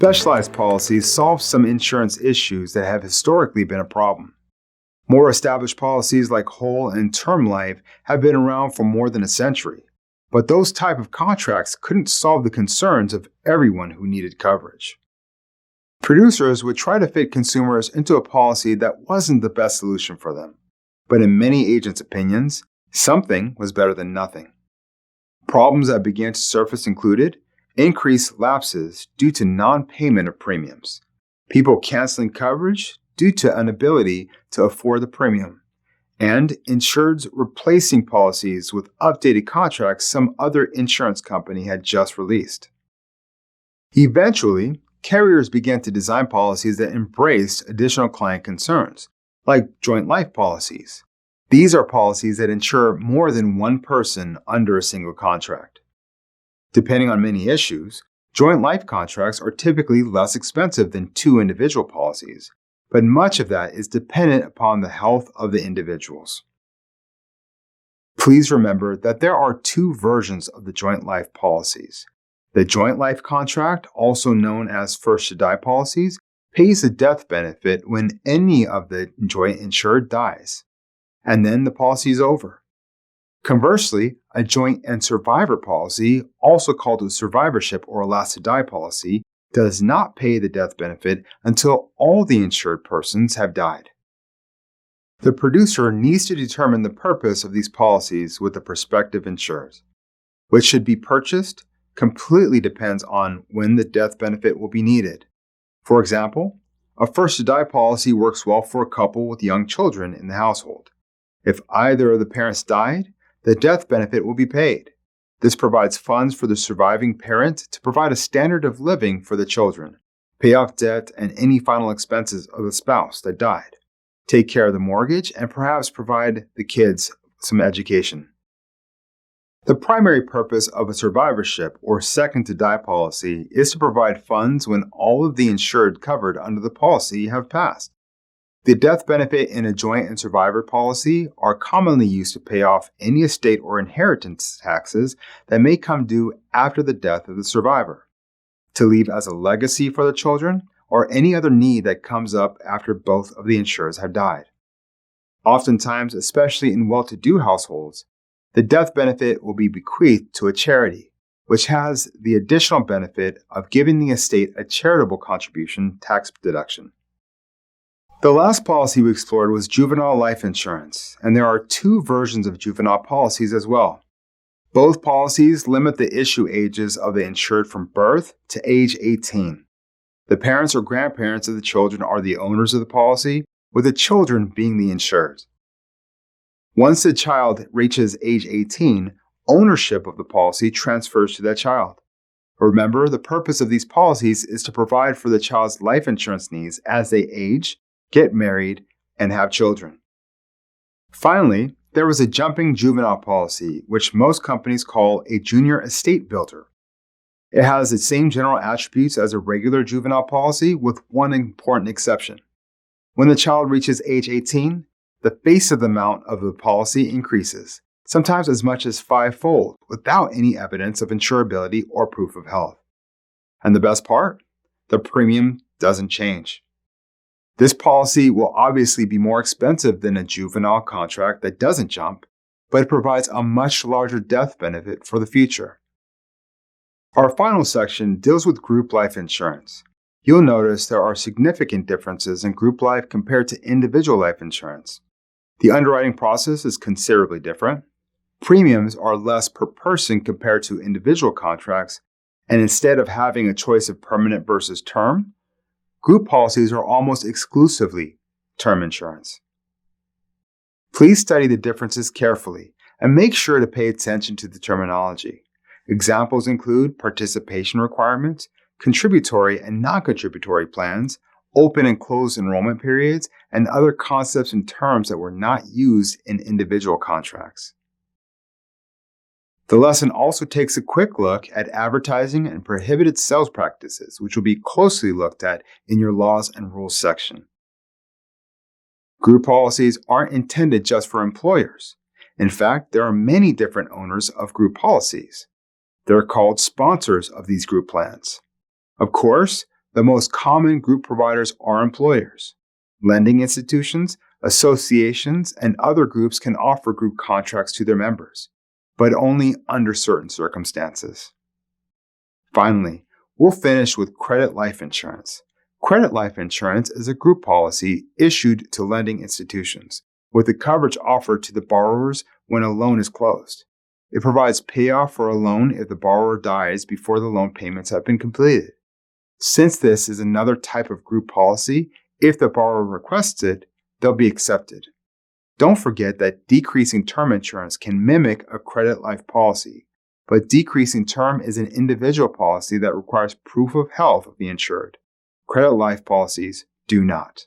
Specialized policies solve some insurance issues that have historically been a problem. More established policies like whole and term life have been around for more than a century, but those type of contracts couldn't solve the concerns of everyone who needed coverage. Producers would try to fit consumers into a policy that wasn't the best solution for them, but in many agents' opinions, something was better than nothing. Problems that began to surface included increased lapses due to non-payment of premiums, people canceling coverage due to inability to afford the premium, and insureds replacing policies with updated contracts some other insurance company had just released. Eventually, carriers began to design policies that embraced additional client concerns, like joint life policies. These are policies that insure more than one person under a single contract. Depending on many issues, joint life contracts are typically less expensive than two individual policies, but much of that is dependent upon the health of the individuals. Please remember that there are two versions of the joint life policies. The joint life contract, also known as first-to-die policies, pays a death benefit when any of the joint insured dies, and then the policy is over. Conversely, a joint and survivor policy, also called a survivorship or a last-to-die policy, does not pay the death benefit until all the insured persons have died. The producer needs to determine the purpose of these policies with the prospective insurers. Which should be purchased completely depends on when the death benefit will be needed. For example, a first-to-die policy works well for a couple with young children in the household. If either of the parents died, the death benefit will be paid. This provides funds for the surviving parent to provide a standard of living for the children, pay off debt and any final expenses of the spouse that died, take care of the mortgage, and perhaps provide the kids some education. The primary purpose of a survivorship or second-to-die policy is to provide funds when all of the insured covered under the policy have passed. The death benefit in a joint and survivor policy are commonly used to pay off any estate or inheritance taxes that may come due after the death of the survivor, to leave as a legacy for the children, or any other need that comes up after both of the insurers have died. Oftentimes, especially in well-to-do households, the death benefit will be bequeathed to a charity, which has the additional benefit of giving the estate a charitable contribution tax deduction. The last policy we explored was juvenile life insurance, and there are two versions of juvenile policies as well. Both policies limit the issue ages of the insured from birth to age 18. The parents or grandparents of the children are the owners of the policy, with the children being the insured. Once the child reaches age 18, ownership of the policy transfers to that child. Remember, the purpose of these policies is to provide for the child's life insurance needs as they age, get married, and have children. Finally, there was a jumping juvenile policy, which most companies call a junior estate builder. It has the same general attributes as a regular juvenile policy with one important exception. When the child reaches age 18, the face of the amount of the policy increases, sometimes as much as 5-fold, without any evidence of insurability or proof of health. And the best part? The premium doesn't change. This policy will obviously be more expensive than a juvenile contract that doesn't jump, but it provides a much larger death benefit for the future. Our final section deals with group life insurance. You'll notice there are significant differences in group life compared to individual life insurance. The underwriting process is considerably different. Premiums are less per person compared to individual contracts, and instead of having a choice of permanent versus term, group policies are almost exclusively term insurance. Please study the differences carefully and make sure to pay attention to the terminology. Examples include participation requirements, contributory and non-contributory plans, open and closed enrollment periods, and other concepts and terms that were not used in individual contracts. The lesson also takes a quick look at advertising and prohibited sales practices, which will be closely looked at in your laws and rules section. Group policies aren't intended just for employers. In fact, there are many different owners of group policies. They're called sponsors of these group plans. Of course, The most common group providers are employers. Lending institutions, associations, and other groups can offer group contracts to their members, but only under certain circumstances. Finally, we'll finish with credit life insurance. Credit life insurance is a group policy issued to lending institutions, with the coverage offered to the borrowers when a loan is closed. It provides payoff for a loan if the borrower dies before the loan payments have been completed. Since this is another type of group policy, if the borrower requests it, they'll be accepted. Don't forget that decreasing term insurance can mimic a credit life policy, but decreasing term is an individual policy that requires proof of health of the insured. Credit life policies do not.